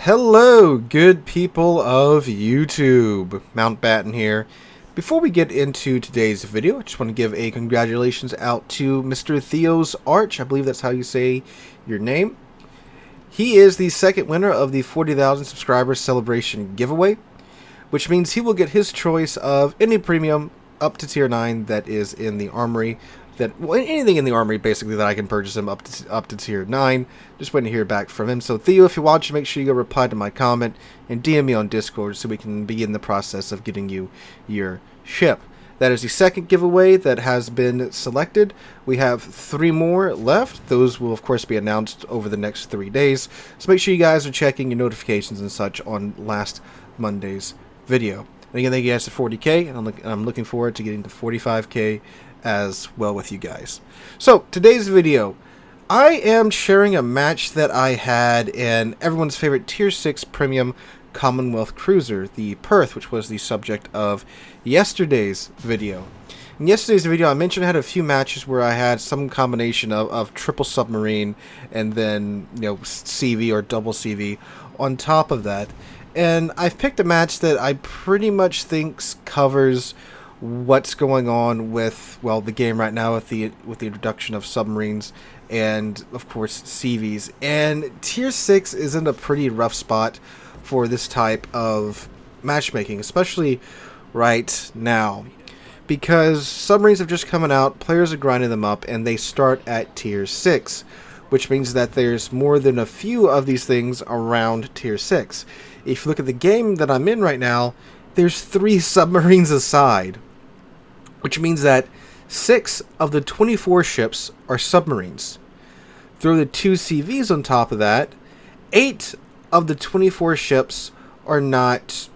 Hello, good people of YouTube. Mountbatten here. Before we get into today's video, I just want to give a congratulations out to Mr. Theo's Arch. I believe that's how you say your name. He is the second winner of the 40,000 subscribers celebration giveaway, which means he will get his choice of any premium up to tier 9 that is in the armory. Anything in the armory basically that I can purchase him up to tier 9. Just waiting to hear back from him. So Theo, if you're watching, make sure you go reply to my comment and DM me on Discord so we can begin the process of getting you your ship. That is the second giveaway that has been selected. We have 3 more left. Those will of course be announced over the next 3 days. So make sure you guys are checking your notifications and such on last Monday's video. And again, thank you guys to 40k, and I'm looking forward to getting to 45k as well with you guys. So today's video, I am sharing a match that I had in everyone's favorite tier 6 premium Commonwealth cruiser, the Perth, which was the subject of yesterday's video. In yesterday's video, I mentioned I had a few matches where I had some combination of triple submarine and then, CV or double CV on top of that. And I've picked a match that I pretty much think covers what's going on with, well, the game right now with the introduction of submarines and of course CVs. And tier 6 is in a pretty rough spot for this type of matchmaking, especially right now, because submarines have just coming out, players are grinding them up, and they start at tier 6, which means that there's more than a few of these things around tier 6. If you look at the game that I'm in right now, there's 3 submarines aside, which means that 6 of the 24 ships are submarines. Throw the 2 CVs on top of that, 8 of the 24 ships are not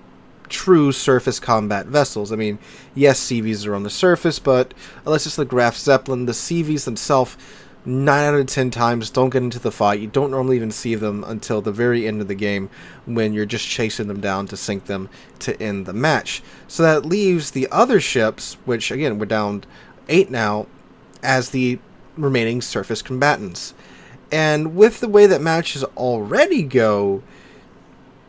true surface combat vessels. I mean, yes, CVs are on the surface, but unless it's the Graf Zeppelin, the CVs themselves 9 out of 10 times don't get into the fight. You don't normally even see them until the very end of the game when you're just chasing them down to sink them to end the match. So that leaves the other ships, which again, we're down 8 now, as the remaining surface combatants. And with the way that matches already go,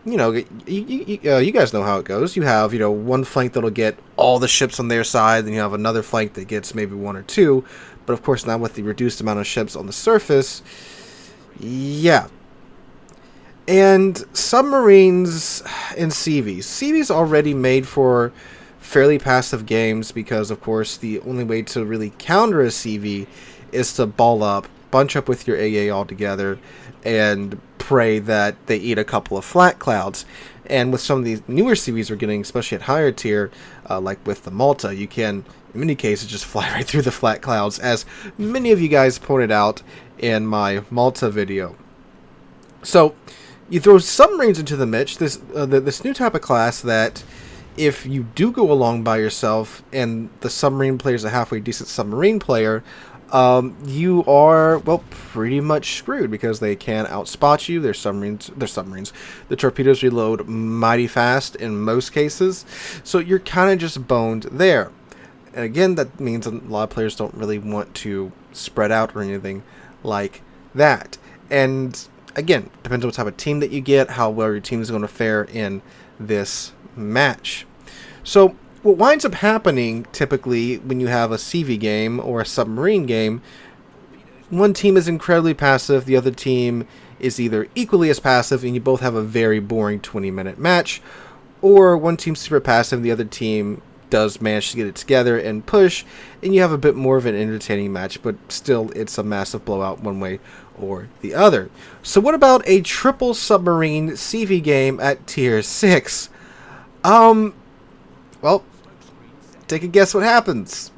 you guys know how it goes. You have, one flank that'll get all the ships on their side, then you have another flank that gets maybe 1 or 2. But of course, now with the reduced amount of ships on the surface, yeah. And submarines and CVs. CVs already made for fairly passive games because, of course, the only way to really counter a CV is to ball up, bunch up with your AA all together, and pray that they eat a couple of flat clouds. And with some of these newer CVs we're getting, especially at higher tier, like with the Malta, you can, in many cases, just fly right through the flat clouds, as many of you guys pointed out in my Malta video. So you throw submarines into the mix, this new type of class that if you do go along by yourself and the submarine player is a halfway decent submarine player, you are, well, pretty much screwed because they can outspot you. They're submarines. The torpedoes reload mighty fast in most cases, so you're kind of just boned there. And again, that means a lot of players don't really want to spread out or anything like that. And again, depends on what type of team that you get, how well your team is going to fare in this match. So what winds up happening typically when you have a CV game or a submarine game, one team is incredibly passive, the other team is either equally as passive, and you both have a very boring 20-minute match, or one team's super passive, the other team does manage to get it together and push, and you have a bit more of an entertaining match, but still it's a massive blowout one way or the other. So what about a triple submarine CV game at tier 6? Well, take a guess what happens.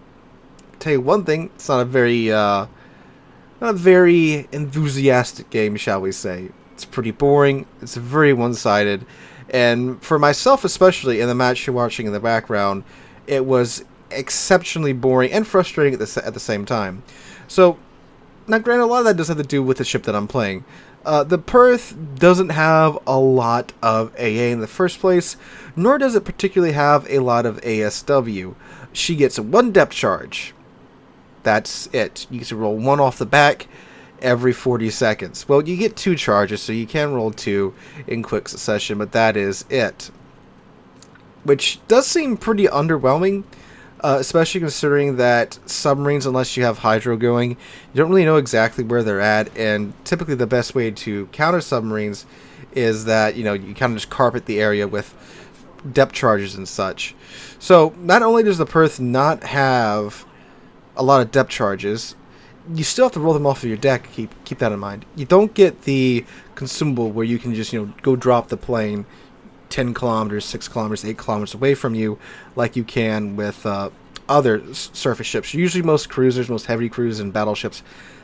I'll tell you one thing, it's not a very enthusiastic game, shall we say. It's pretty boring, it's very one-sided, and for myself especially, in the match you're watching in the background, it was exceptionally boring and frustrating at the same time. So, now granted, a lot of that does have to do with the ship that I'm playing. The Perth doesn't have a lot of AA in the first place, nor does it particularly have a lot of ASW. She gets 1 depth charge. That's it. You get to roll 1 off the back, every 40 seconds. Well, you get 2 charges, so you can roll 2 in quick succession, but that is it. Which does seem pretty underwhelming, especially considering that submarines, unless you have hydro going, you don't really know exactly where they're at, and typically the best way to counter submarines is that, you kind of just carpet the area with depth charges and such. So not only does the Perth not have a lot of depth charges, you still have to roll them off of your deck. Keep that in mind. You don't get the consumable where you can just go drop the plane 10 kilometers, 6 kilometers, 8 kilometers away from you, like you can with other surface ships. Usually most cruisers, most heavy cruisers and battleships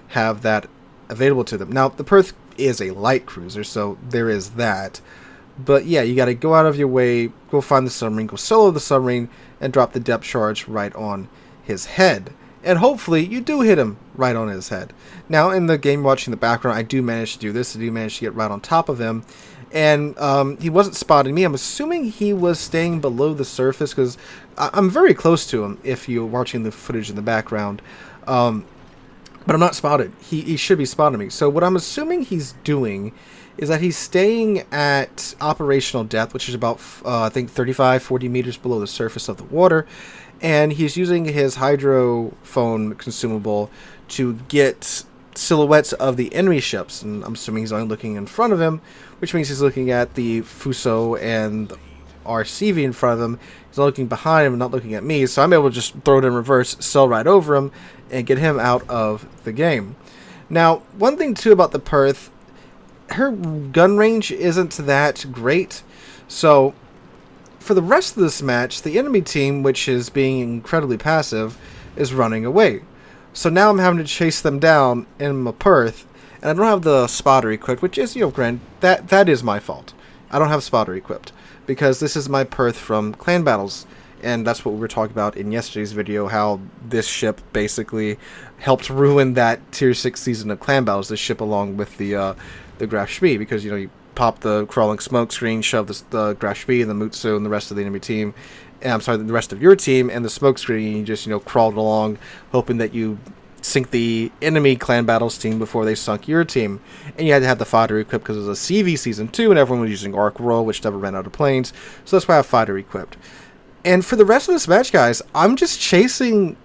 have that available to them. Now, the Perth is a light cruiser, so there is that. But yeah, you got to go out of your way, go find the submarine, go solo the submarine, and drop the depth charge right on his head. And hopefully you do hit him right on his head. Now, in the game watching the background, I do manage to do this. I do manage to get right on top of him. And he wasn't spotting me. I'm assuming he was staying below the surface because I'm very close to him if you're watching the footage in the background. But I'm not spotted. He should be spotting me. So what I'm assuming he's doing is that he's staying at operational depth, which is about, I think, 35, 40 meters below the surface of the water. And he's using his hydrophone consumable to get silhouettes of the enemy ships. And I'm assuming he's only looking in front of him, which means he's looking at the Fuso and RCV in front of him. He's not looking behind him and not looking at me. So I'm able to just throw it in reverse, sail right over him, and get him out of the game. Now, one thing, too, about the Perth, her gun range isn't that great. So for the rest of this match, the enemy team, which is being incredibly passive, is running away. So now I'm having to chase them down in my Perth, and I don't have the spotter equipped, which is, granted, that is my fault. I don't have spotter equipped, because this is my Perth from Clan Battles, and that's what we were talking about in yesterday's video, how this ship basically helped ruin that Tier 6 season of Clan Battles, this ship along with the Graf Spee, because, you pop the crawling smoke screen, shove the Graf Spee and the Mutsu and the rest of the enemy team, the rest of your team, and the smoke screen, and you just, crawled along, hoping that you sink the enemy Clan Battles team before they sunk your team. And you had to have the fighter equipped because it was a CV Season 2, and everyone was using Arc Roll, which never ran out of planes, so that's why I have fighter equipped. And for the rest of this match, guys, I'm just chasing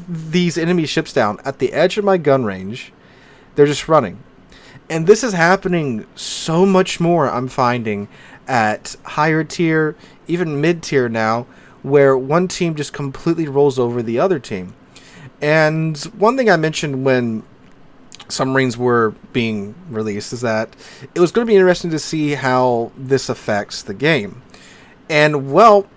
these enemy ships down at the edge of my gun range. They're just running. And this is happening so much more, I'm finding, at higher tier, even mid-tier now, where one team just completely rolls over the other team. And one thing I mentioned when submarines were being released is that it was going to be interesting to see how this affects the game. And, well,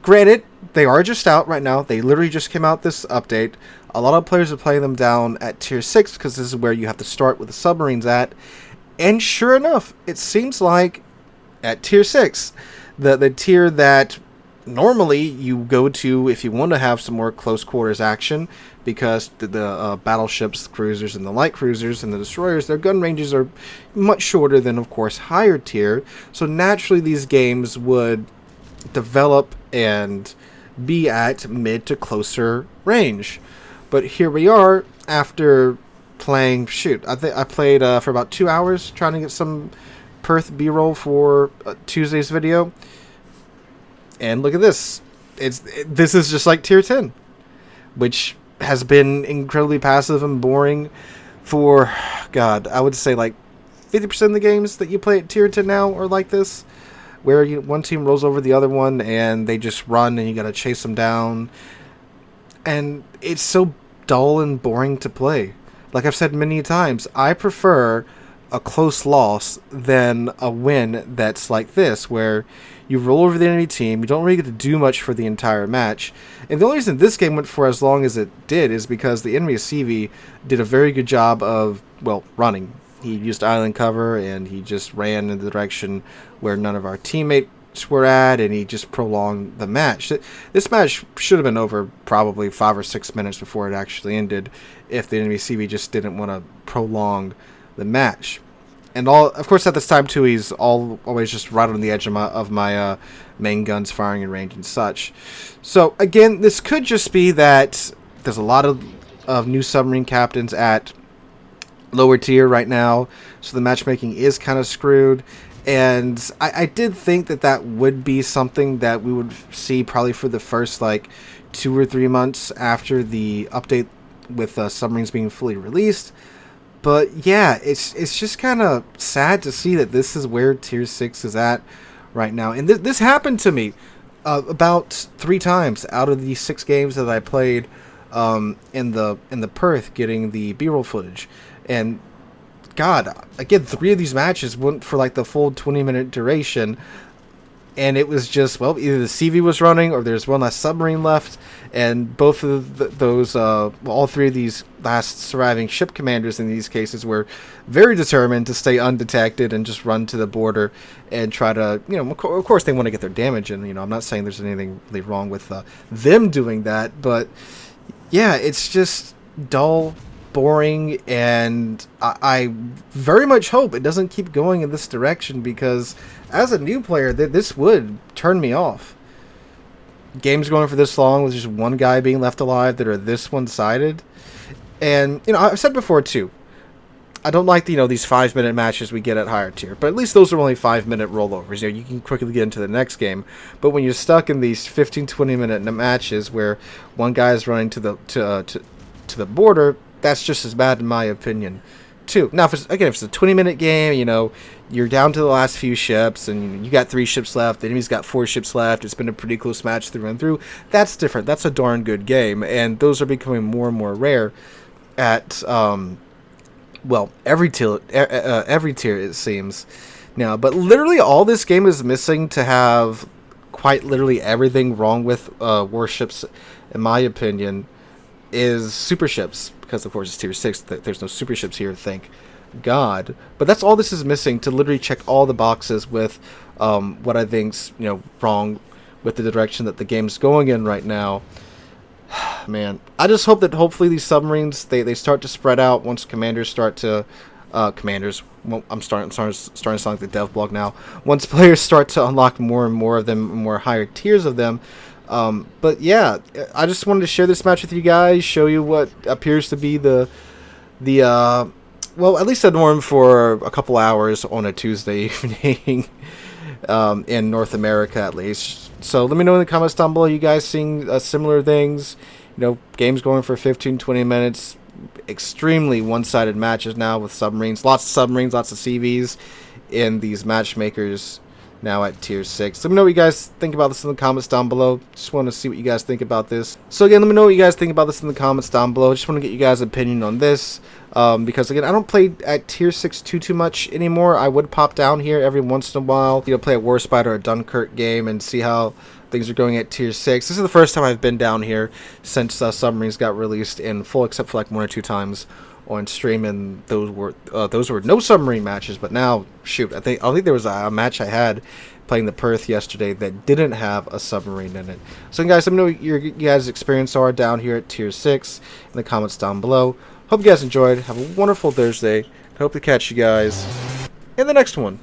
granted, they are just out right now. They literally just came out this update. A lot of players are playing them down at Tier 6 because this is where you have to start with the submarines at. And sure enough, it seems like at Tier 6, the tier that normally you go to if you want to have some more close quarters action, because the battleships, the cruisers, and the light cruisers and the destroyers, their gun ranges are much shorter than, of course, higher tier. So naturally these games would develop and be at mid to closer range. But here we are after playing, I think I played for about 2 hours trying to get some Perth B-roll for Tuesday's video. And look at this. This is just like Tier 10, which has been incredibly passive and boring for, God, I would say like 50% of the games that you play at Tier 10 now are like this, where one team rolls over the other one and they just run and you got to chase them down. And it's so dull and boring to play. Like I've said many times, I prefer a close loss than a win that's like this, where you roll over the enemy team, you don't really get to do much for the entire match. And the only reason this game went for as long as it did is because the enemy CV did a very good job of, well, running. He used island cover, and he just ran in the direction where none of our teammates were at, and he just prolonged the match. This match should have been over probably 5 or 6 minutes before it actually ended, if the enemy CV just didn't want to prolong the match. And of course, at this time too, he's always just right on the edge of my main guns firing in range and such. So again, this could just be that there's a lot of new submarine captains at lower tier right now, so the matchmaking is kind of screwed. And I did think that that would be something that we would see probably for the first like 2 or 3 months after the update with submarines being fully released. But yeah, it's just kind of sad to see that this is where tier 6 is at right now. And this happened to me about 3 times out of the 6 games that I played in the Perth, getting the B-roll footage. And God, again, 3 of these matches went for like the full 20-minute duration, and it was just, well, either the CV was running or there's one last submarine left, and both of those, all 3 of these last surviving ship commanders in these cases were very determined to stay undetected and just run to the border and try to, of course they want to get their damage in. I'm not saying there's anything really wrong with them doing that, but yeah, it's just dull, boring, and I very much hope it doesn't keep going in this direction, because as a new player, this would turn me off. Games going for this long with just one guy being left alive that are this one-sided. And, I've said before, too, I don't like, these 5-minute matches we get at higher tier, but at least those are only 5-minute rollovers. You can quickly get into the next game. But when you're stuck in these 15-20-minute matches where one guy is running to the border, that's just as bad in my opinion, too. Now, if it's a 20-minute game, you're down to the last few ships, and you got 3 ships left, the enemy's got 4 ships left, it's been a pretty close match through and through, that's different. That's a darn good game, and those are becoming more and more rare at, every tier, it seems now. But literally all this game is missing to have quite literally everything wrong with warships, in my opinion, is super ships, because of course it's tier 6. There's no super ships here, thank God. But that's all this is missing to literally check all the boxes with what I think's wrong with the direction that the game's going in right now. Man, I just hope that hopefully these submarines they start to spread out once commanders start to commanders. Well, I'm starting to sound like the dev blog now. Once players start to unlock more and more of them, more higher tiers of them. But yeah, I just wanted to share this match with you guys, show you what appears to be the well, at least the norm for a couple hours on a Tuesday evening in North America, at least. So let me know in the comments down below, you guys seeing similar things. Games going for 15-20 minutes, extremely one-sided matches now with submarines, lots of submarines, lots of CVs in these matchmakers now at tier 6. Let me know what you guys think about this in the comments down below. Just want to see what you guys think about this. So again, let me know what you guys think about this in the comments down below. Just want to get you guys' opinion on this. Because again, I don't play at tier 6 too much anymore. I would pop down here every once in a while, play a Warspider or a Dunkirk game and see how things are going at tier 6. This is the first time I've been down here since Submarines got released in full, except for like 1 or 2 times on stream, and those were no submarine matches. But now, shoot, I think there was a match I had playing the Perth yesterday that didn't have a submarine in it. So guys, let me know what your guys' experience are down here at tier 6 in the comments down below. Hope you guys enjoyed. Have a wonderful Thursday. Hope to catch you guys in the next one.